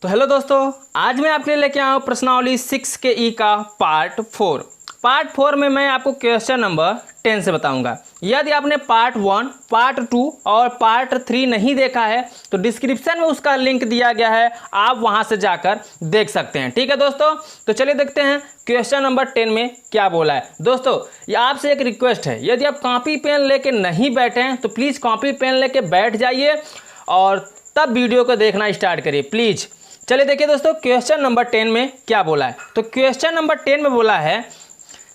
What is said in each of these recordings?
तो हेलो दोस्तों, आज मैं आपके लिए लेके आया हूँ प्रश्नावली 6 के ई का पार्ट 4। पार्ट 4 में मैं आपको क्वेश्चन नंबर 10 से बताऊंगा। यदि आपने पार्ट 1, पार्ट 2 और पार्ट 3 नहीं देखा है तो डिस्क्रिप्शन में उसका लिंक दिया गया है, आप वहां से जाकर देख सकते हैं। ठीक है दोस्तों, तो चलिए देखते हैं क्वेश्चन नंबर 10 में क्या बोला है। दोस्तों ये आपसे एक रिक्वेस्ट है, यदि आप कॉपी पेन लेके नहीं बैठे हैं तो प्लीज़ कॉपी पेन लेके बैठ जाइए और तब वीडियो को देखना स्टार्ट करिए प्लीज़। चलिए देखिए दोस्तों क्वेश्चन नंबर 10 में क्या बोला है। तो क्वेश्चन नंबर 10 में बोला है,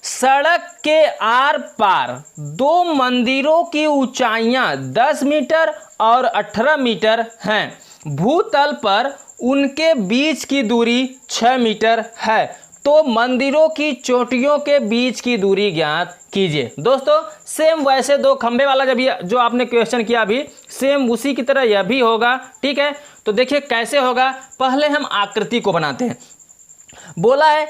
सड़क के आर पार दो मंदिरों की ऊंचाइयां 10 मीटर और 18 मीटर हैं। भूतल पर उनके बीच की दूरी 6 मीटर है। तो मंदिरों की चोटियों के बीच की दूरी ज्ञात कीजिए। दोस्तों सेम वैसे दो खंभे वाला जो आपने क्वेश्चन किया अभी, सेम उसी की तरह यह भी होगा। ठीक है, तो देखिए कैसे होगा। पहले हम आकृति को बनाते हैं। बोला है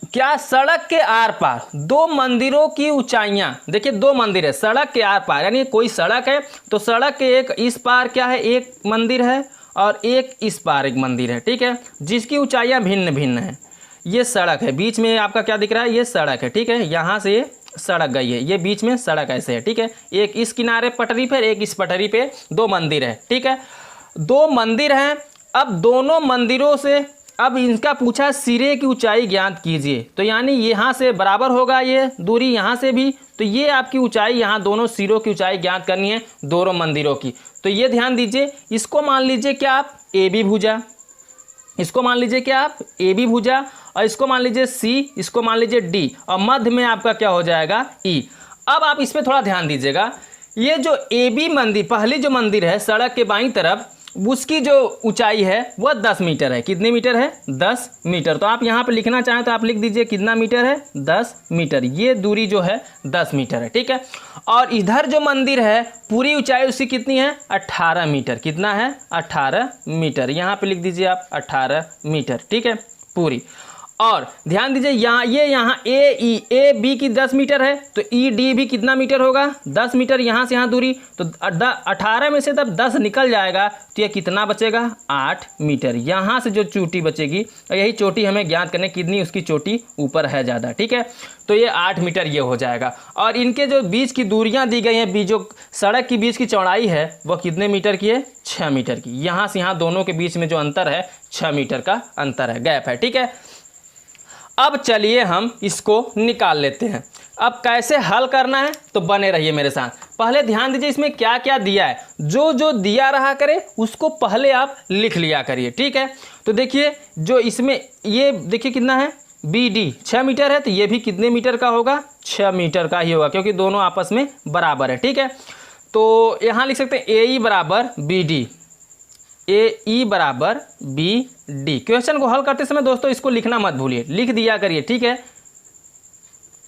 क्या, सड़क के आर पार दो मंदिरों की ऊंचाइयां, देखिए दो मंदिर है सड़क के आर पार, यानी कोई सड़क है तो सड़क के एक इस पार क्या है, एक मंदिर है और एक इस पार एक मंदिर है। ठीक है, जिसकी ऊंचाइयां भिन्न भिन्न है। ये सड़क है, बीच में आपका क्या दिख रहा है, ये सड़क है। ठीक है, यहाँ से ये सड़क गई है, ये बीच में सड़क ऐसे है। ठीक है, एक इस किनारे पटरी पे, एक इस पटरी पे, दो मंदिर है। ठीक है, दो मंदिर हैं। अब दोनों मंदिरों से अब इनका पूछा सिरे की ऊंचाई ज्ञात कीजिए। तो यानी यहाँ से बराबर होगा ये दूरी, यहाँ से भी, तो ये आपकी ऊंचाई, यहाँ दोनों सिरों की ऊंचाई ज्ञात करनी है दोनों मंदिरों की। तो ये ध्यान दीजिए, इसको मान लीजिए क्या आप ए बी भुजा, इसको मान लीजिए क्या आप ए बी भुजा, और इसको मान लीजिए सी, इसको मान लीजिए डी, और मध्य में आपका क्या हो जाएगा ई। अब आप इस पर थोड़ा ध्यान दीजिएगा, ये जो ए बी मंदिर, पहली जो मंदिर है सड़क के बाईं तरफ, उसकी जो ऊंचाई है वह 10 मीटर है। कितने मीटर है, 10 मीटर। तो आप यहाँ पे लिखना चाहें तो आप लिख दीजिए कितना मीटर है, 10 मीटर। ये दूरी जो है 10 मीटर है। ठीक है, और इधर जो मंदिर है पूरी ऊंचाई उसकी कितनी है, 18 मीटर। कितना है, 18 मीटर। यहाँ पे लिख दीजिए आप 18 मीटर। ठीक है, पूरी। और ध्यान दीजिए यहाँ ए बी की 10 मीटर है तो ई डी भी कितना मीटर होगा, 10 मीटर। यहाँ से यहाँ दूरी, तो 18 में से तब 10 निकल जाएगा तो ये कितना बचेगा, 8 मीटर। यहाँ से जो चोटी बचेगी, और यही चोटी हमें ज्ञात करने कितनी उसकी चोटी ऊपर है ज़्यादा। ठीक है, तो ये 8 मीटर ये हो जाएगा। और इनके जो बीच की दूरियाँ दी गई हैं, जो सड़क की बीच की चौड़ाई है वह कितने मीटर की है, 6 मीटर की। यहाँ से यहाँ दोनों के बीच में जो अंतर है 6 मीटर का अंतर है, गैप है। ठीक है, अब चलिए हम इसको निकाल लेते हैं। अब कैसे हल करना है तो बने रहिए मेरे साथ। पहले ध्यान दीजिए इसमें क्या क्या दिया है, जो जो दिया रहा करे उसको पहले आप लिख लिया करिए। ठीक है, तो देखिए जो इसमें ये देखिए कितना है, बी डी 6 मीटर है, तो ये भी कितने मीटर का होगा, 6 मीटर का ही होगा, क्योंकि दोनों आपस में बराबर है। ठीक है, तो यहाँ लिख सकते हैं ए ई बराबर बी डी, ए ई बराबर बी डी। क्वेश्चन को हल करते समय दोस्तों इसको लिखना मत भूलिए, लिख दिया करिए। ठीक है,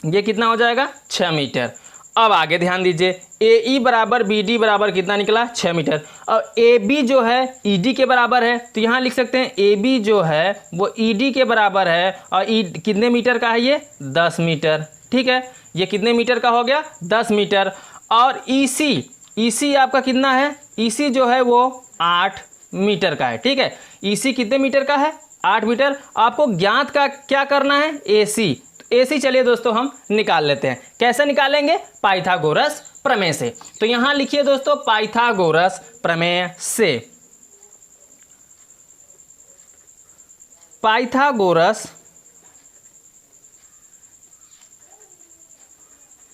ये कितना हो जाएगा, 6 मीटर। अब आगे ध्यान दीजिए, ए ई बराबर बी डी बराबर कितना निकला, 6 मीटर। और ए बी जो है ई डी के बराबर है, तो यहाँ लिख सकते हैं ए बी जो है वो ई डी के बराबर है, और ई कितने मीटर का है, ये 10 मीटर। ठीक है, ये कितने मीटर का हो गया, 10 मीटर। और ई सी आपका कितना है, ई सी जो है वो 8 मीटर का है। ठीक है, ईसी कितने मीटर का है, 8 मीटर। आपको ज्ञात का क्या करना है, एसी। तो एसी चलिए दोस्तों हम निकाल लेते हैं। कैसे निकालेंगे, पाइथागोरस प्रमेय से। तो यहां लिखिए दोस्तों पाइथागोरस प्रमेय से, पाइथागोरस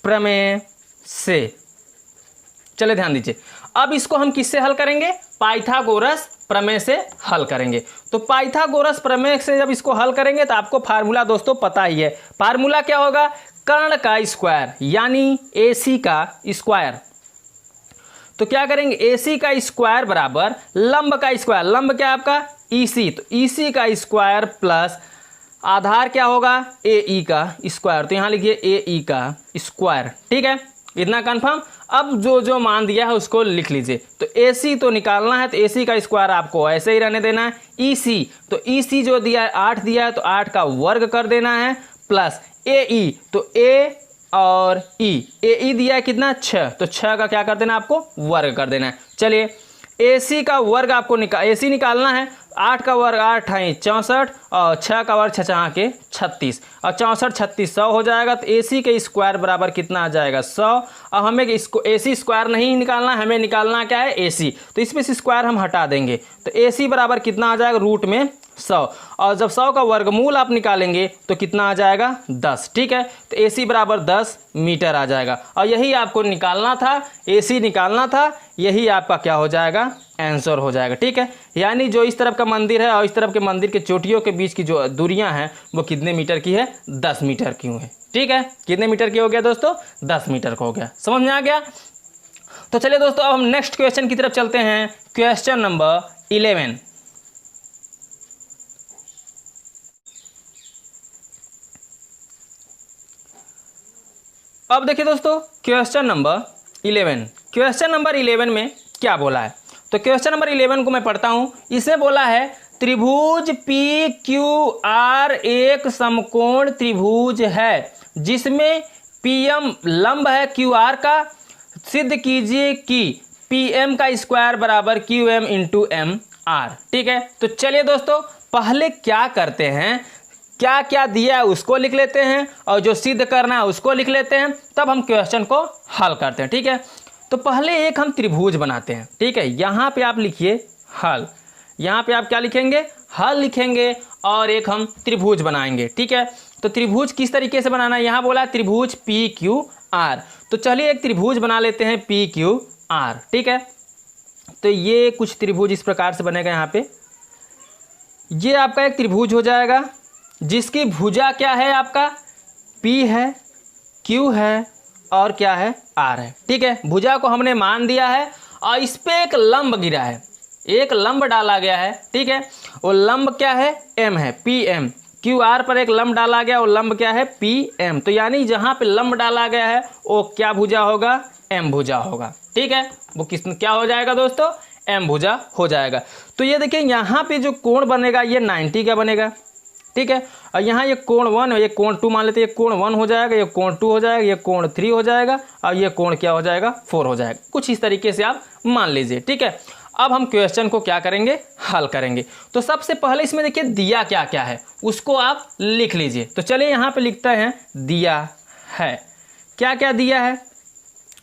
प्रमेय से। चलिए ध्यान दीजिए, अब इसको हम किससे हल करेंगे, पाइथागोरस प्रमेय से हल करेंगे। तो पाइथागोरस प्रमेय से जब इसको हल करेंगे तो आपको फार्मूला दोस्तों पता ही है। फार्मूला क्या होगा, कर्ण का स्क्वायर यानी AC का स्क्वायर। तो क्या करेंगे, AC का स्क्वायर बराबर लंब का स्क्वायर, लंब क्या आपका EC, तो EC का स्क्वायर प्लस आधार क्या होगा, AE का स्क्वायर। तो यहाँ लिखिए AE का स्क्वायर। ठीक है, इतना कंफर्म। अब जो जो मान दिया है उसको लिख लीजिए। तो AC तो निकालना है, तो AC का स्क्वायर आपको ऐसे ही रहने देना है। EC, तो EC जो दिया है 8 दिया है, तो 8 का वर्ग कर देना है, प्लस AE, तो A और E, AE दिया है कितना, 6, तो 6 का क्या कर देना, आपको वर्ग कर देना है। चलिए AC का वर्ग आपको AC निकालना है। 8 का वर्ग 8 है 64 और 6 का वर्ग 6 के 36 और 64 36 100 हो जाएगा। तो AC के स्क्वायर बराबर कितना आ जाएगा 100। अब हमें इसको AC स्क्वायर नहीं निकालना, हमें निकालना क्या है AC। तो इसमें से स्क्वायर हम हटा देंगे तो AC बराबर कितना आ जाएगा रूट में 100। और जब 100 का वर्गमूल आप निकालेंगे तो कितना आ जाएगा 10। ठीक है, तो AC बराबर 10 मीटर आ जाएगा। और यही आपको निकालना था, AC निकालना था, यही आपका क्या हो जाएगा आंसर हो जाएगा। ठीक है, यानी जो इस तरफ का मंदिर है और इस तरफ के मंदिर के चोटियों के बीच की जो दूरियां हैं वो कितने मीटर की है 10 मीटर की है। ठीक है, कितने मीटर की हो गया दोस्तों 10 मीटर का हो गया। समझ में आ गया। तो चलिए दोस्तों अब हम नेक्स्ट क्वेश्चन की तरफ चलते हैं। Question number 11। अब देखिए दोस्तों क्वेश्चन नंबर 11। क्वेश्चन नंबर 11 में क्या बोला है, तो क्वेश्चन नंबर 11 को मैं पढ़ता हूं। इसमें बोला है त्रिभुज PQR एक समकोण त्रिभुज है जिसमें PM लंब है QR का। सिद्ध कीजिए कि PM का स्क्वायर बराबर QM इंटू MR। ठीक है, तो चलिए दोस्तों पहले क्या करते हैं, क्या क्या दिया है उसको लिख लेते हैं और जो सिद्ध करना है उसको लिख लेते हैं, तब हम क्वेश्चन को हल करते हैं। ठीक है, तो पहले एक हम त्रिभुज बनाते हैं। ठीक है, यहाँ पे आप लिखिए हल, यहाँ पे आप क्या लिखेंगे हल लिखेंगे और एक हम त्रिभुज बनाएंगे। ठीक है, तो त्रिभुज किस तरीके से बनाना है, यहाँ बोला त्रिभुज PQR। तो चलिए एक त्रिभुज बना लेते हैं PQR। ठीक है, तो ये कुछ त्रिभुज इस प्रकार से बनेगा। यहाँ पे ये आपका एक त्रिभुज हो जाएगा जिसकी भुजा क्या है आपका P है, Q है और क्या है R है। ठीक है, भुजा को हमने मान दिया है और इस पे एक लंब गिरा है, एक लंब डाला गया है। ठीक है, वो लंब क्या है M है, PM। QR पर एक लंब डाला गया, वो लंब क्या है PM। तो यानी जहाँ पे लंब डाला गया है वो क्या भुजा होगा M भुजा होगा। ठीक है, वो किस क्या हो जाएगा दोस्तों M भुजा हो जाएगा। तो ये देखिए यहाँ पे जो कोण बनेगा ये 90 का बनेगा। ठीक है, और यहाँ ये कोण 1 है, ये कोण 2 मान लेते हैं, ये कोण 1 हो जाएगा, ये कोण 2 हो जाएगा, ये कोण 3 हो जाएगा और ये कोण क्या हो जाएगा 4 हो जाएगा। कुछ इस तरीके से आप मान लीजिए। ठीक है, अब हम क्वेश्चन को क्या करेंगे हल करेंगे। तो सबसे पहले इसमें देखिए दिया क्या क्या है उसको आप लिख लीजिए। तो चलिए यहाँ पे लिखते हैं दिया है, क्या क्या दिया है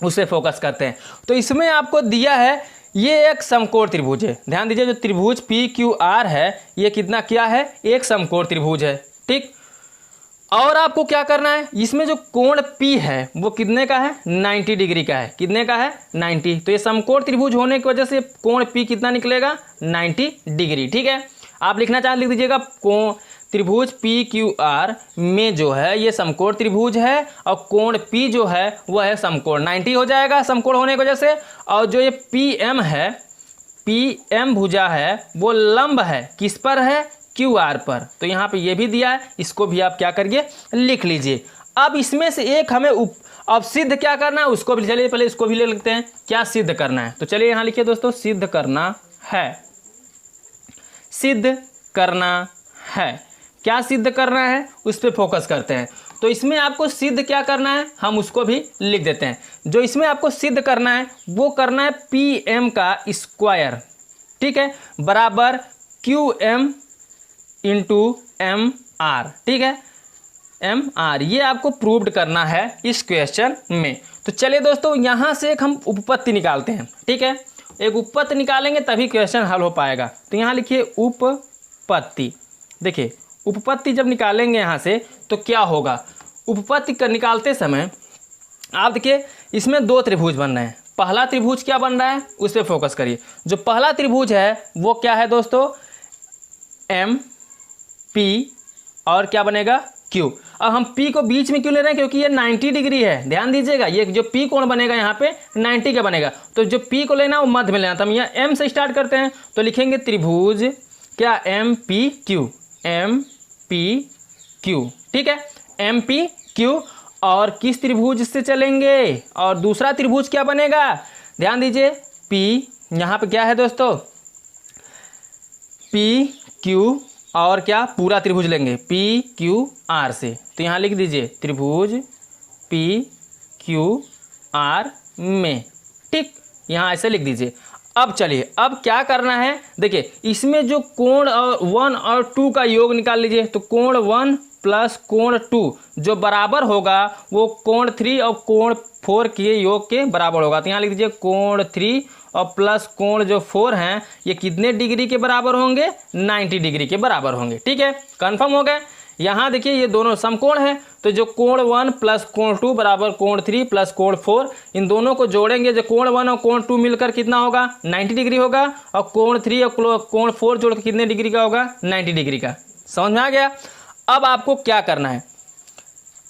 उसे फोकस करते हैं। तो इसमें आपको दिया है ये एक समकोण त्रिभुज है। ध्यान दीजिए जो त्रिभुज PQR है ये कितना क्या है एक समकोण त्रिभुज है। ठीक, और आपको क्या करना है, इसमें जो कोण P है वो कितने का है 90 डिग्री का है। कितने का है 90। तो ये समकोण त्रिभुज होने की वजह से कोण P कितना निकलेगा 90 डिग्री। ठीक है, आप लिखना चाहे लिख दीजिएगा कोण त्रिभुज PQR में जो है ये समकोण त्रिभुज है और कोण P जो है वह है समकोण 90 हो जाएगा समकोण होने की वजह से। और जो ये PM है, PM भुजा है वो लंब है किस पर है QR पर। तो यहाँ पे ये भी दिया है, इसको भी आप क्या करिए लिख लीजिए। अब इसमें से एक हमें अब सिद्ध क्या करना है उसको भी, चलिए पहले इसको भी ले लेते हैं क्या सिद्ध करना है। तो चलिए यहाँ लिखिए दोस्तों सिद्ध करना है, सिद्ध करना है, क्या सिद्ध करना है उस पर फोकस करते हैं। तो इसमें आपको सिद्ध क्या करना है हम उसको भी लिख देते हैं। जो इसमें आपको सिद्ध करना है वो करना है PM का स्क्वायर। ठीक है, बराबर QM इंटू MR। ठीक है, MR ये आपको प्रूव्ड करना है इस क्वेश्चन में। तो चलिए दोस्तों यहाँ से एक हम उपपत्ति निकालते हैं। ठीक है, एक उपपत्ति निकालेंगे तभी क्वेश्चन हल हो पाएगा। तो यहाँ लिखिए उपपत्ति। देखिए उपपत्ति जब निकालेंगे यहाँ से तो क्या होगा, उपपत्ति कर निकालते समय आप देखिए इसमें दो त्रिभुज बन रहे हैं। पहला त्रिभुज क्या बन रहा है उस पर फोकस करिए। जो पहला त्रिभुज है वो क्या है दोस्तों MP और क्या बनेगा Q। अब हम P को बीच में क्यों ले रहे हैं क्योंकि ये 90 डिग्री है। ध्यान दीजिएगा ये जो P कोण बनेगा यहाँ पे 90 का बनेगा। तो जो P को लेना वो मध्य में लेना। तो हम यहाँ M से स्टार्ट करते हैं तो लिखेंगे त्रिभुज क्या MPQ, MPQ। ठीक है, MPQ। और किस त्रिभुज से चलेंगे और दूसरा त्रिभुज क्या बनेगा, ध्यान दीजिए P यहाँ पे क्या है दोस्तों PQ और क्या पूरा त्रिभुज लेंगे PQR से। तो यहाँ लिख दीजिए त्रिभुज PQR में। ठीक, यहाँ ऐसे लिख दीजिए। अब चलिए, अब क्या करना है, देखिए इसमें जो कोण और 1 और 2 का योग निकाल लीजिए। तो कोण 1 प्लस कोण 2 जो बराबर होगा वो कोण 3 और कोण 4 के योग के बराबर होगा। तो यहाँ लिख दीजिए कोण 3 और प्लस कोण जो 4 हैं ये कितने डिग्री के बराबर होंगे, 90 डिग्री के बराबर होंगे। ठीक है, कंफर्म हो गए। यहाँ देखिए ये दोनों समकोण है, तो जो कोण 1 प्लस कोण 2 बराबर कोण 3 प्लस कोण 4, इन दोनों को जोड़ेंगे, जो कोण 1 और कोण 2 मिलकर कितना होगा, 90 डिग्री होगा, और कोण 3 और कोण 4 जोड़कर कितने डिग्री का होगा, 90 डिग्री का। समझ में आ गया। अब आपको क्या करना है,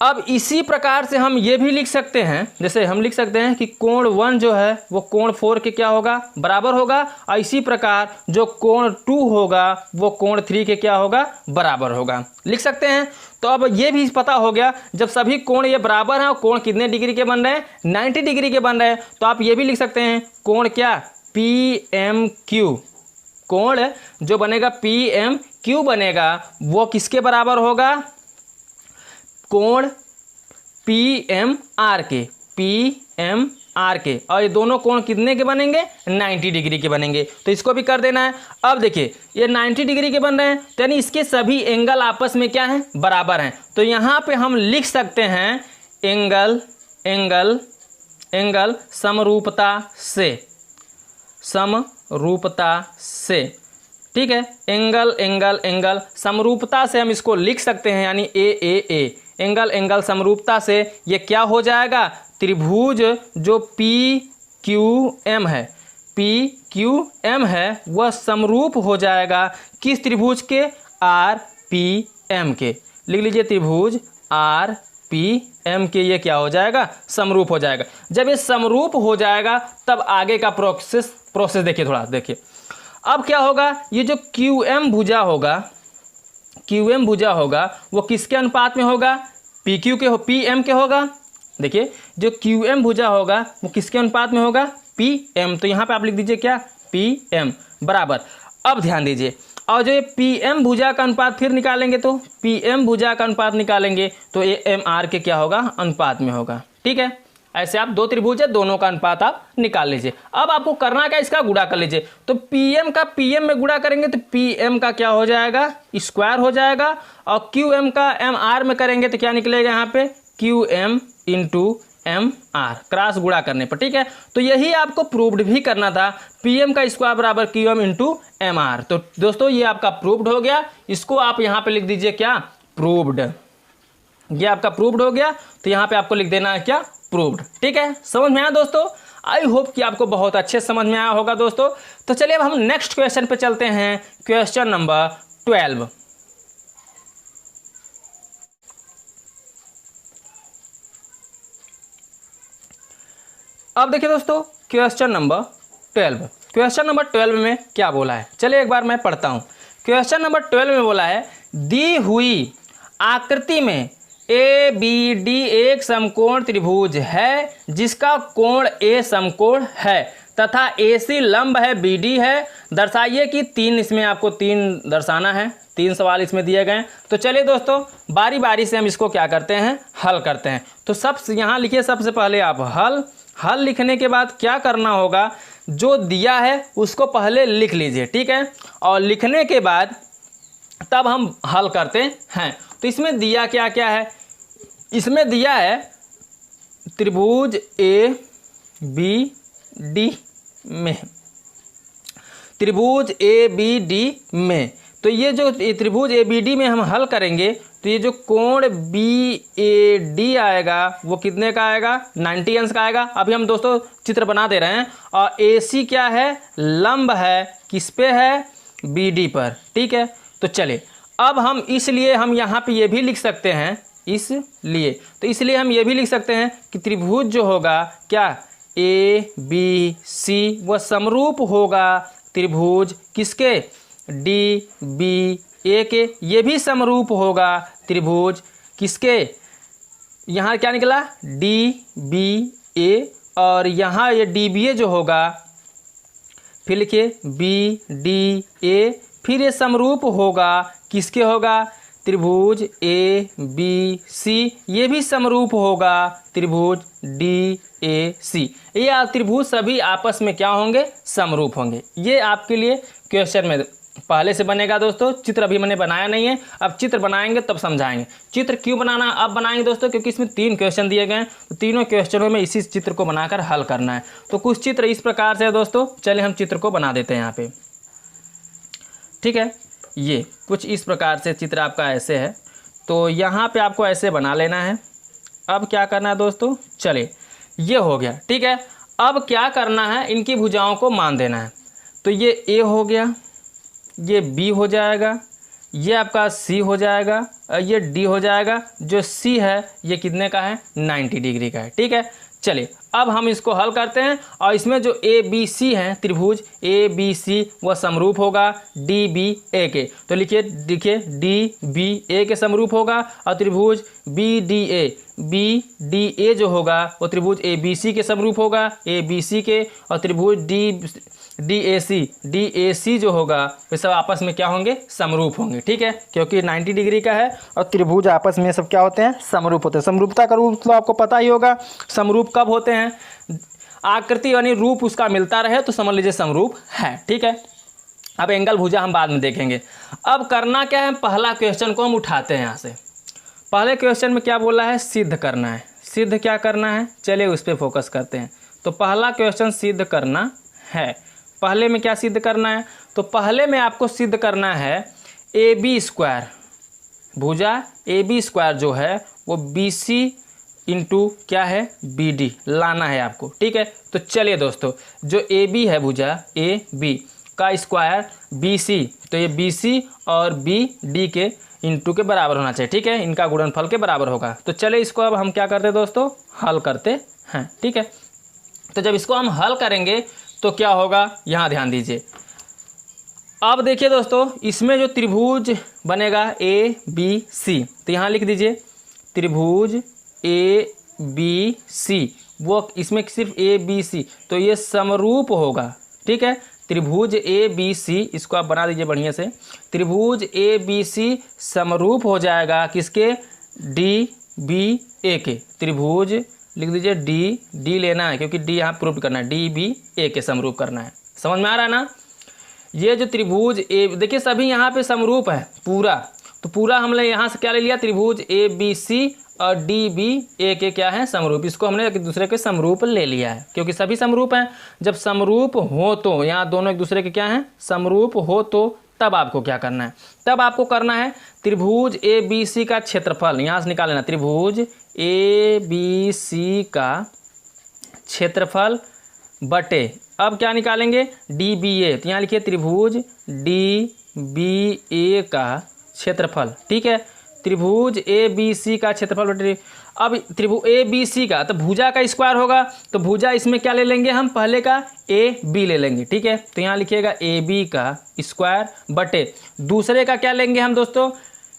अब इसी प्रकार से हम ये भी लिख सकते हैं, जैसे हम लिख सकते हैं कि कोण 1 जो है वो कोण 4 के क्या होगा, बराबर होगा, और इसी प्रकार जो कोण 2 होगा वो कोण 3 के क्या होगा, बराबर होगा, लिख सकते हैं। तो अब ये भी पता हो गया, जब सभी कोण ये बराबर हैं और कोण कितने डिग्री के बन रहे हैं, 90 डिग्री के बन रहे हैं, तो आप ये भी लिख सकते हैं कोण क्या, PMQ। कोण जो बनेगा PMQ बनेगा वो किसके बराबर होगा, कोण PMR के, और ये दोनों कोण कितने के बनेंगे, 90 डिग्री के बनेंगे। तो इसको भी कर देना है। अब देखिए ये 90 डिग्री के बन रहे हैं, तो यानी इसके सभी एंगल आपस में क्या हैं, बराबर हैं। तो यहाँ पे हम लिख सकते हैं एंगल एंगल एंगल समरूपता से। ठीक है, एंगल एंगल एंगल समरूपता से हम इसको लिख सकते हैं, यानी AAA, एंगल एंगल समरूपता से ये क्या हो जाएगा, त्रिभुज जो PQM है वह समरूप हो जाएगा किस त्रिभुज के, RPM के। लिख लीजिए त्रिभुज RPM के ये क्या हो जाएगा, समरूप हो जाएगा। जब ये समरूप हो जाएगा तब आगे का प्रोसेस देखिए, थोड़ा देखिए। अब क्या होगा, ये जो QM भुजा होगा वो किसके अनुपात में होगा, PM के होगा। देखिए जो QM भुजा होगा वो किसके अनुपात में होगा, PM। तो यहाँ पे आप लिख दीजिए क्या, PM बराबर। अब ध्यान दीजिए, और जो ये PM भुजा का अनुपात फिर निकालेंगे, तो PM भुजा का अनुपात निकालेंगे तो AMR के क्या होगा, अनुपात में होगा। ठीक है, ऐसे आप दो त्रिभुज है, दोनों का अनुपात आप निकाल लीजिए। अब आपको करना क्या, इसका गुणा कर लीजिए। तो PM का PM में गुणा करेंगे तो PM का क्या हो जाएगा, स्क्वायर हो जाएगा, और QM का MR में करेंगे तो क्या निकलेगा, यहाँ पे QM इंटू MR, क्रॉस गुणा करने पर। ठीक है, तो यही आपको प्रूव्ड भी करना था, PM का स्क्वायर बराबर QM इंटू MR। तो दोस्तों ये आपका प्रूव्ड हो गया, इसको आप यहाँ पे लिख दीजिए क्या, प्रूव्ड। ये आपका प्रूव्ड हो गया, तो यहाँ पे आपको लिख देना है क्या, प्रूव्ड। ठीक है, समझ में आया दोस्तों। आई होप कि आपको बहुत अच्छे समझ में आया होगा दोस्तों। तो चलिए अब हम नेक्स्ट क्वेश्चन पे चलते हैं, क्वेश्चन नंबर 12। अब देखिए दोस्तों क्वेश्चन नंबर 12, क्वेश्चन नंबर 12 में क्या बोला है, चलिए एक बार मैं पढ़ता हूं। क्वेश्चन नंबर 12 में बोला है, दी हुई आकृति में ABD एक समकोण त्रिभुज है जिसका कोण A समकोण है तथा AC लंब है, BD है। दर्शाइए कि 3, इसमें आपको 3 दर्शाना है, 3 सवाल इसमें दिए गए हैं। तो चलिए दोस्तों बारी बारी से हम इसको क्या करते हैं, हल करते हैं। तो यहाँ लिखिए, सबसे पहले आप हल लिखने के बाद क्या करना होगा, जो दिया है उसको पहले लिख लीजिए। ठीक है, और लिखने के बाद तब हम हल करते हैं। तो इसमें दिया क्या क्या है, इसमें दिया है त्रिभुज ABD में, त्रिभुज ABD में। तो ये जो त्रिभुज ABD में हम हल करेंगे तो ये जो कोण BAD आएगा वो कितने का आएगा, 90 अंश का आएगा। अभी हम दोस्तों चित्र बना दे रहे हैं। और AC क्या है, लंब है, किस पे है, BD पर। ठीक है, तो चलिए अब हम इसलिए हम यहाँ पे ये भी लिख सकते हैं, इसलिए हम ये भी लिख सकते हैं कि त्रिभुज जो होगा क्या, ABC वह समरूप होगा त्रिभुज किसके, DBA के। ये भी समरूप होगा त्रिभुज किसके, यहाँ क्या निकला, DBA, और यहाँ ये DBA जो होगा, फिर लिखिए BDA, फिर ये समरूप होगा किसके होगा, त्रिभुज ए बी सी ये भी समरूप होगा त्रिभुज डी ए सी। ये त्रिभुज सभी आपस में क्या होंगे, समरूप होंगे। ये आपके लिए क्वेश्चन में पहले से बनेगा दोस्तों। चित्र अभी मैंने बनाया नहीं है, अब चित्र बनाएंगे तब समझाएंगे। चित्र क्यों बनाना अब बनाएंगे दोस्तों, क्योंकि इसमें 3 क्वेश्चन दिए गए हैं, तो तीनों क्वेश्चनों में इसी चित्र को बनाकर हल करना है। तो कुछ चित्र इस प्रकार से है दोस्तों, चलिए हम चित्र को बना देते हैं यहाँ पे। ठीक है, ये कुछ इस प्रकार से चित्र आपका ऐसे है, तो यहाँ पे आपको ऐसे बना लेना है। अब क्या करना है दोस्तों, चलिए ये हो गया। ठीक है, अब क्या करना है, इनकी भुजाओं को मान देना है। तो ये ए हो गया, ये बी हो जाएगा, ये आपका सी हो जाएगा और ये डी हो जाएगा। जो सी है ये कितने का है, 90 डिग्री का है। ठीक है, चलिए अब हम इसको हल करते हैं। और इसमें जो ए बी सी हैं त्रिभुज ए बी सी वह समरूप होगा डी बी ए के। तो लिखिए डी बी ए के समरूप होगा। और त्रिभुज बी डी ए जो होगा वो त्रिभुज ए बी सी के समरूप होगा ए बी सी के। और त्रिभुज डी ए सी जो होगा वे सब आपस में क्या होंगे, समरूप होंगे। ठीक है, क्योंकि 90 डिग्री का है और त्रिभुज आपस में सब क्या होते हैं, समरूप होते हैं। समरूपता का रूप तो आपको पता ही होगा, समरूप कब होते हैं, आकृति यानी रूप उसका मिलता रहे तो समझ लीजिए समरूप है। ठीक है, अब एंगल भुजा हम बाद में देखेंगे। अब करना क्या है, पहला क्वेश्चन को हम उठाते हैं यहाँ से। पहले क्वेश्चन में क्या बोला है, सिद्ध करना है। सिद्ध क्या करना है, चलिए उस पर फोकस करते हैं। तो पहला क्वेश्चन सिद्ध करना है। पहले में क्या सिद्ध करना है, तो पहले में आपको सिद्ध करना है ए बी स्क्वायर, भुजा ए बी स्क्वायर जो है वो बी सी इंटू क्या है, बी डी लाना है आपको। ठीक है, तो चलिए दोस्तों, जो ए बी है भुजा ए बी का स्क्वायर बी सी, तो ये बी सी और बी डी के इंटू के बराबर होना चाहिए। ठीक है, इनका गुणनफल के बराबर होगा। तो चलिए इसको अब हम क्या करते हैं दोस्तों, हल करते हैं। ठीक है, तो जब इसको हम हल करेंगे तो क्या होगा, यहाँ ध्यान दीजिए। अब देखिए दोस्तों, इसमें जो त्रिभुज बनेगा ए बी सी, तो यहाँ लिख दीजिए त्रिभुज ए बी सी, वो इसमें सिर्फ ए बी सी, तो ये समरूप होगा। ठीक है, त्रिभुज ए बी सी, इसको आप बना दीजिए बढ़िया से। त्रिभुज ए बी सी समरूप हो जाएगा किसके, डी बी ए के। त्रिभुज लिख दीजिए डी लेना है, क्योंकि डी यहाँ प्रूव करना है, डी बी ए के समरूप करना है। समझ में आ रहा है ना। ये जो त्रिभुज ए, देखिए सभी यहाँ पे समरूप है पूरा, तो पूरा हमने यहाँ से क्या ले लिया, त्रिभुज ए बी सी और डी बी ए के क्या है, समरूप। इसको हमने एक दूसरे के समरूप ले लिया है, क्योंकि सभी समरूप हैं। जब समरूप हो तो यहाँ दोनों एक दूसरे के क्या हैं, समरूप हो तो तब आपको क्या करना है, तब आपको करना है त्रिभुज ए बी सी का क्षेत्रफल यहाँ से निकाल लेना। त्रिभुज ए बी सी का क्षेत्रफल बटे, अब क्या निकालेंगे, डी बी ए, तो यहाँ लिखिए त्रिभुज डी बी ए का क्षेत्रफल। ठीक है, त्रिभुज ए बी सी का क्षेत्रफल बटे, अब त्रिभुज ए बी सी का तो भुजा का स्क्वायर होगा, तो भुजा इसमें क्या ले लेंगे हम, पहले का ए बी ले लेंगे। ठीक है, तो यहाँ लिखिएगा ए बी का स्क्वायर बटे दूसरे का क्या लेंगे हम दोस्तों,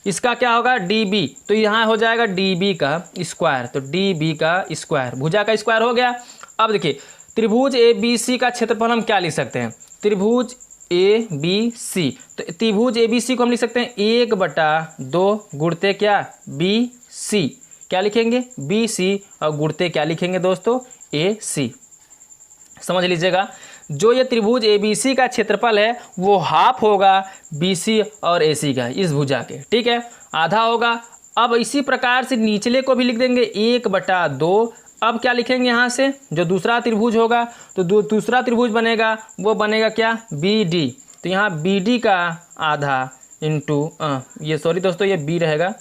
इसका क्या होगा, डी बी, तो यहाँ हो जाएगा डी बी का स्क्वायर, तो डी बी का स्क्वायर, भुजा का स्क्वायर हो गया। अब देखिए त्रिभुज ए बी सी का क्षेत्रफल हम क्या लिख सकते हैं, त्रिभुज ए बी सी, तो त्रिभुज ए बी सी को हम लिख सकते हैं 1/2 गुणते क्या, बी सी, क्या लिखेंगे, बी सी, और गुणते क्या लिखेंगे दोस्तों, ए सी। समझ लीजिएगा, जो ये त्रिभुज ए बी सी का क्षेत्रफल है वो हाफ होगा बी सी और ए सी का, इस भुजा के। ठीक है, आधा होगा। अब इसी प्रकार से निचले को भी लिख देंगे 1/2। अब क्या लिखेंगे यहाँ से, जो दूसरा त्रिभुज होगा तो दूसरा त्रिभुज बनेगा वो बनेगा क्या, बी डी, तो यहाँ बी डी का आधा इंटू ये सॉरी दोस्तों ये बी रहेगा,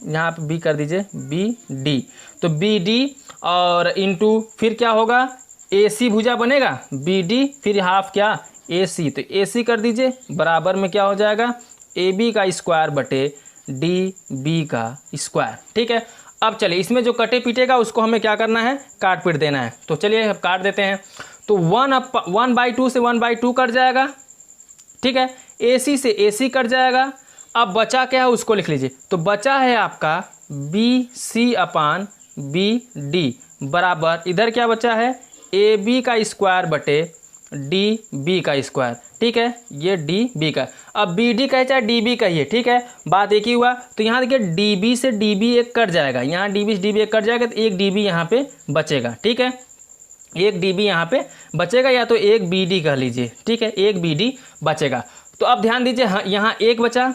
यहाँ पे बी कर दीजिए बी डी, तो बी डी और इंटू फिर क्या होगा, ए सी भुजा बनेगा बी डी, फिर हाफ क्या, ए सी, तो ए सी कर दीजिए बराबर में क्या हो जाएगा, ए बी का स्क्वायर बटे डी बी का स्क्वायर। ठीक है, अब चलिए इसमें जो कटे पीटेगा उसको हमें क्या करना है, काट पीट देना है। तो चलिए अब काट देते हैं। तो 1/2 से 1/2 कट जाएगा। ठीक है, ए सी से ए सी कट जाएगा। अब बचा क्या है उसको लिख लीजिए, तो बचा है आपका बी सी अपान बी डी बराबर, इधर क्या बचा है, ए बी का स्क्वायर बटे डी बी का स्क्वायर, ठीक है, ये डी बी का। अब बी डी का चाहे डी बी का ही है, ठीक है, बात एक ही हुआ। तो यहाँ देखिए डी बी से डी बी एक कट जाएगा, यहाँ डी बी से डी बी एक कट जाएगा, तो एक डी बी यहाँ पे बचेगा, ठीक है, एक डी बी यहाँ पे बचेगा, या तो एक बी डी कह लीजिए, ठीक है, एक बी डी बचेगा। तो अब ध्यान दीजिए, हाँ यहाँ एक बचा,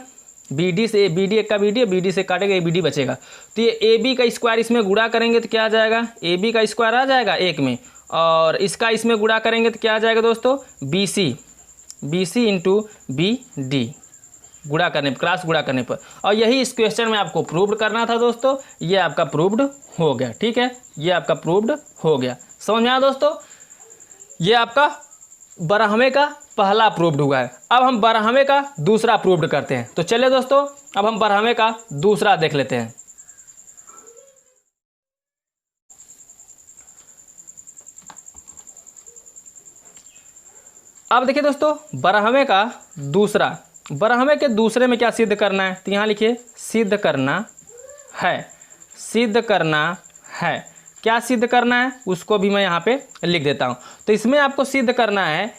बी डी से बी डी एक का बी डी, बी डी से काटेगा, ए बी डी बचेगा। तो ये ए बी का स्क्वायर इसमें गुणा करेंगे तो क्या आ जाएगा, ए बी का स्क्वायर आ जाएगा एक में, और इसका इसमें गुणा करेंगे तो क्या आ जाएगा दोस्तों, B C into B D, गुणा करने पर, क्रॉस गुणा करने पर। और यही इस क्वेश्चन में आपको प्रूव्ड करना था दोस्तों, ये आपका प्रूव्ड हो गया, ठीक है, ये आपका प्रूव्ड हो गया। समझ में आया दोस्तों, ये आपका बारहवें का पहला प्रूव्ड हुआ है। अब हम बारहवें का दूसरा प्रूव्ड करते हैं। तो चलिए दोस्तों, अब हम बारहवें का दूसरा देख लेते हैं। अब देखिए दोस्तों, बारहवें का दूसरा, बारहवें के दूसरे में क्या सिद्ध करना है, तो यहाँ लिखिए सिद्ध करना है, सिद्ध करना है। क्या सिद्ध करना है उसको भी मैं यहाँ पे लिख देता हूँ। तो इसमें आपको सिद्ध करना है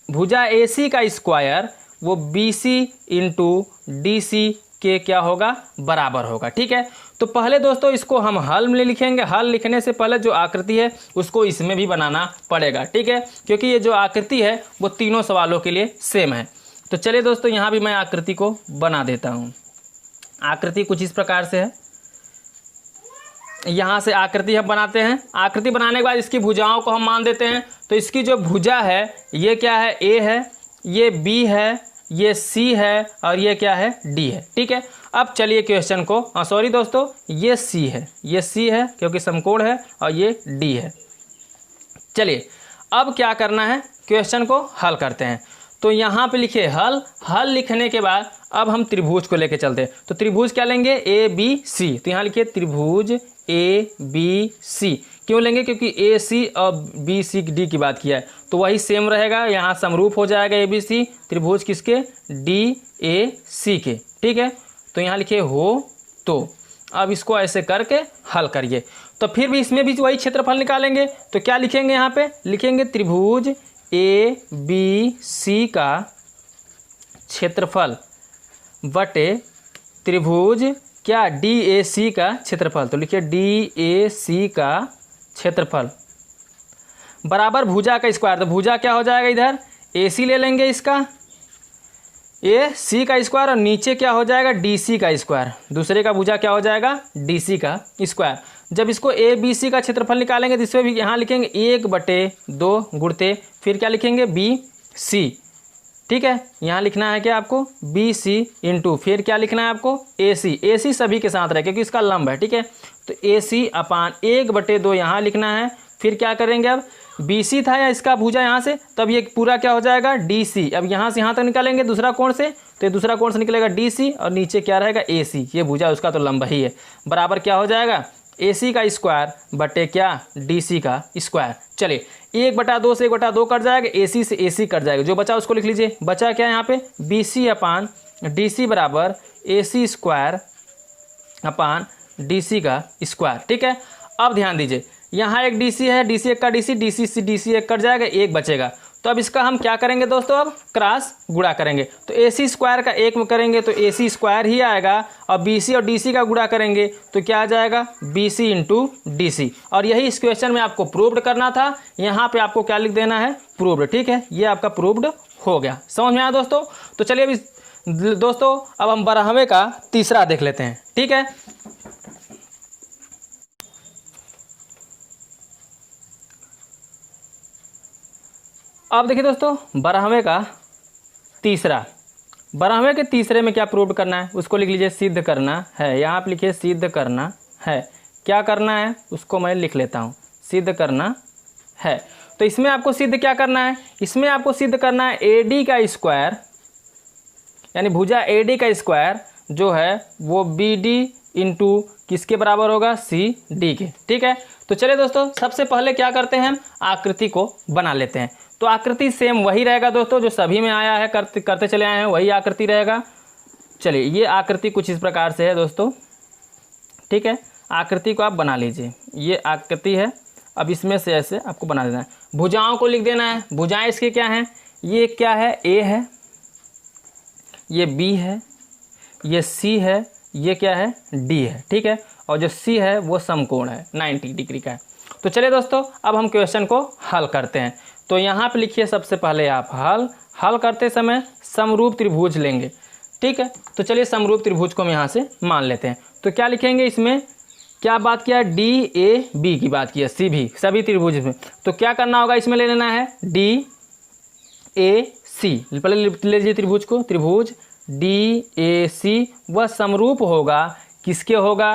भुजा ए सी का स्क्वायर वो B C into D C के क्या होगा, बराबर होगा, ठीक है। तो पहले दोस्तों इसको हम हल में लिखेंगे, हल लिखने से पहले जो आकृति है उसको इसमें भी बनाना पड़ेगा, ठीक है, क्योंकि ये जो आकृति है वो तीनों सवालों के लिए सेम है। तो चलिए दोस्तों, यहाँ भी मैं आकृति को बना देता हूँ। आकृति कुछ इस प्रकार से है, यहाँ से आकृति हम बनाते हैं। आकृति बनाने के बाद इसकी भुजाओं को हम मान देते हैं। तो इसकी जो भुजा है ये क्या है, ए है, ये बी है, ये सी है, और ये क्या है, डी है, ठीक है। अब चलिए क्वेश्चन को, सॉरी दोस्तों, ये सी है, ये सी है क्योंकि समकोण है, और ये डी है। चलिए अब क्या करना है, क्वेश्चन को हल करते हैं। तो यहाँ पे लिखिए हल, हल लिखने के बाद अब हम त्रिभुज को लेके चलते हैं। तो त्रिभुज क्या लेंगे, ए बी सी। तो यहाँ लिखिए त्रिभुज ए बी सी। क्यों लेंगे, क्योंकि ए सी और बी सी डी की बात किया है, तो वही सेम रहेगा, यहाँ समरूप हो जाएगा ए बी सी त्रिभुज किसके, डी ए सी के, ठीक है। तो यहाँ लिखिए हो, तो अब इसको ऐसे करके हल करिए। तो फिर भी इसमें भी वही क्षेत्रफल निकालेंगे। तो क्या लिखेंगे, यहाँ पे लिखेंगे त्रिभुज ए बी सी का क्षेत्रफल बटे त्रिभुज क्या, डी ए सी का क्षेत्रफल। तो लिखिए डी ए सी का क्षेत्रफल बराबर भुजा का स्क्वायर। तो भुजा क्या हो जाएगा, इधर ए सी ले लेंगे इसका, ए सी का स्क्वायर, और नीचे क्या हो जाएगा, डी सी का स्क्वायर। दूसरे का भुजा क्या हो जाएगा, डी सी का स्क्वायर। जब इसको ए बी सी का क्षेत्रफल निकालेंगे तो इसमें भी यहाँ लिखेंगे 1/2 गुणते फिर क्या लिखेंगे, बी सी, ठीक है। यहाँ लिखना है क्या आपको, बी सी इंटू फिर क्या लिखना है आपको, ए सी। ए सी सभी के साथ रहे क्योंकि इसका लंब है, ठीक है। तो ए सी अपान 1/2 यहाँ लिखना है। फिर क्या करेंगे, अब बी सी था या इसका भुजा यहाँ से, तब ये पूरा क्या हो जाएगा, डी सी। अब यहाँ से यहाँ तक निकालेंगे दूसरा कोण से, तो ये दूसरा कोण से निकलेगा डी सी, और नीचे क्या रहेगा, ए सी। ये भुजा उसका तो लंब ही है, बराबर क्या हो जाएगा, ए सी का स्क्वायर बटे क्या, डी सी का स्क्वायर। चलिए 1/2 से 1/2 कट जाएगा, ए सी से ए सी कट जाएगा, जो बचा उसको लिख लीजिए। बचा क्या यहाँ पे, बी सी अपान डी सी बराबर ए सी स्क्वायर अपान डी सी का स्क्वायर, ठीक है। अब ध्यान दीजिए, यहाँ एक डी सी है, डी सी एक का डी सी, डी सी से डी सी एक कट जाएगा, एक बचेगा। तो अब इसका हम क्या करेंगे दोस्तों, अब क्रॉस गुणा करेंगे। तो ए सी स्क्वायर का एक में करेंगे तो ए सी स्क्वायर ही आएगा, और बी सी और डी सी का गुणा करेंगे तो क्या आ जाएगा, B C into D C. और यही इस क्वेश्चन में आपको प्रूव्ड करना था। यहाँ पे आपको क्या लिख देना है, प्रूव्ड, ठीक है। ये आपका प्रूव्ड हो गया। समझ में आया दोस्तों। तो चलिए अभी दोस्तों अब हम 12वें का तीसरा देख लेते हैं, ठीक है। अब देखिए दोस्तों 12वें का तीसरा, 12वें के तीसरे में क्या प्रूव करना है उसको लिख लीजिए, सिद्ध करना है। यहाँ पे लिखिए सिद्ध करना है। क्या करना है उसको मैं लिख लेता हूँ, सिद्ध करना है। तो इसमें आपको सिद्ध क्या करना है, इसमें आपको सिद्ध करना है ए डी का स्क्वायर, यानी भुजा ए डी का स्क्वायर जो है वो बी डी इंटू किसके बराबर होगा, सी डी के, ठीक है। तो चलिए दोस्तों सबसे पहले क्या करते हैं, हम आकृति को बना लेते हैं। तो आकृति सेम वही रहेगा दोस्तों जो सभी में आया है, करते चले आए हैं, वही आकृति रहेगा। चलिए ये आकृति कुछ इस प्रकार से है दोस्तों, ठीक है। आकृति को आप बना लीजिए, ये आकृति है। अब इसमें से ऐसे आपको बना देना है। भुजाओं को लिख देना है। भुजाएं इसकी क्या हैं, ये क्या है, ए है, ये बी है, ये सी है, ये क्या है, डी है। ठीक है, और जो सी है वो समकोण है, 90 डिग्री का है। तो चलिए दोस्तों, अब हम क्वेश्चन को हल करते हैं। तो यहाँ पे लिखिए सबसे पहले आप हल करते समय समरूप त्रिभुज लेंगे। ठीक है, तो चलिए समरूप त्रिभुज को हम यहाँ से मान लेते हैं। तो क्या लिखेंगे, इसमें क्या बात किया, डी ए बी की बात की है, सी भी, सभी त्रिभुज में। तो क्या करना होगा, इसमें ले लेना है डी ए सी। पहले ले लीजिए त्रिभुज को, त्रिभुज डी ए सी वह समरूप होगा, किसके होगा,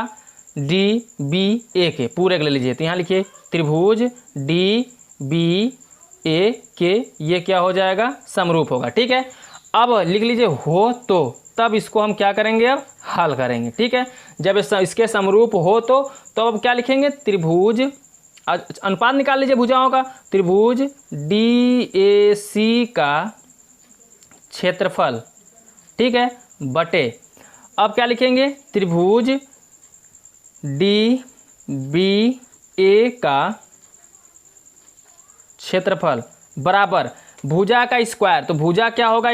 डी बी ए के, पूरे के ले लीजिए। तो यहाँ लिखिए त्रिभुज डी बी ए के, ये क्या हो जाएगा, समरूप होगा। ठीक है, अब लिख लीजिए हो तो, तब इसको हम क्या करेंगे, अब हल करेंगे। ठीक है, जब इसके समरूप हो तो अब क्या लिखेंगे, त्रिभुज, अनुपात निकाल लीजिए भुजाओं का, त्रिभुज डी ए सी का क्षेत्रफल, ठीक है, बटे, अब क्या लिखेंगे, त्रिभुज डी बी ए का क्षेत्रफल बराबर भुजा का स्क्वायर। तो भुजा क्या होगा,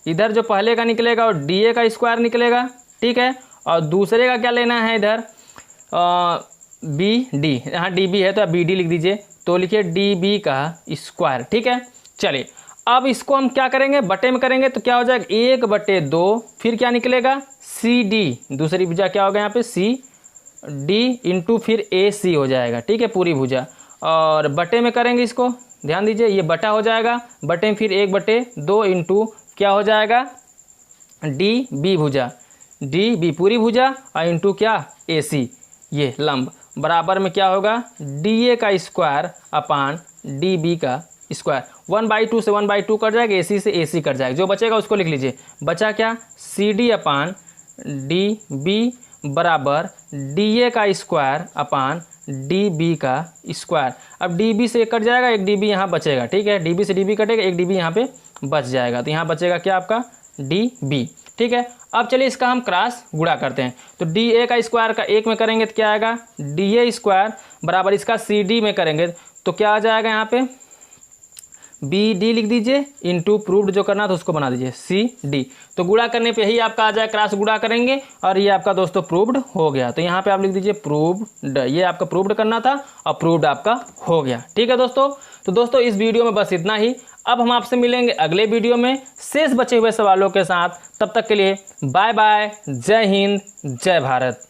इधर जो पहले का निकलेगा और डी ए का स्क्वायर निकलेगा। ठीक है, और दूसरे का क्या लेना है, इधर बी डी, यहाँ डी बी है तो बी डी लिख दीजिए, तो लिखिए डी बी का स्क्वायर। ठीक है, चलिए अब इसको हम क्या करेंगे, बटे में करेंगे तो क्या हो जाएगा, 1/2, फिर क्या निकलेगा, सी डी, दूसरी भुजा क्या होगा यहाँ पे, सी डी इंटू फिर ए सी हो जाएगा। ठीक है, पूरी भुजा, और बटे में करेंगे इसको, ध्यान दीजिए ये बटा हो जाएगा, बटे में फिर 1/2 इंटू क्या हो जाएगा, डी बी भुजा, डी बी पूरी भुजा, और इंटू क्या, ए सी, ये लंब, बराबर में क्या होगा, डी ए का स्क्वायर अपान डी बी का स्क्वायर। 1/2 से 1/2 कट जाएगा, ए सी से ए सी कट जाएगा, जो बचेगा उसको लिख लीजिए। बचा क्या, सी डी अपान डी बी बराबर डी ए का स्क्वायर अपान डी बी का स्क्वायर। अब डी बी से एक कट जाएगा, एक डी बी यहाँ बचेगा। ठीक है, डी बी से डी बी कटेगा, एक डी बी यहाँ पे बच जाएगा, तो यहाँ बचेगा क्या आपका, डी बी। ठीक है, अब चलिए इसका हम क्रॉस गुणा करते हैं। तो डी ए का स्क्वायर का एक में करेंगे तो क्या आएगा, डी ए स्क्वायर बराबर इसका सी डी में करेंगे तो क्या आ जाएगा, यहाँ पे बी डी लिख दीजिए, इंटू प्रूव्ड जो करना था उसको बना दीजिए सी डी। तो गुणा करने पे ही आपका आ जाए, क्रॉस गुणा करेंगे और ये आपका दोस्तों प्रूव्ड हो गया। तो यहाँ पे आप लिख दीजिए प्रूव्ड, ये आपका प्रूव्ड करना था और प्रूव्ड आपका हो गया। ठीक है दोस्तों, तो दोस्तों इस वीडियो में बस इतना ही। अब हम आपसे मिलेंगे अगले वीडियो में शेष बचे हुए सवालों के साथ। तब तक के लिए बाय बाय, जय हिंद, जय भारत।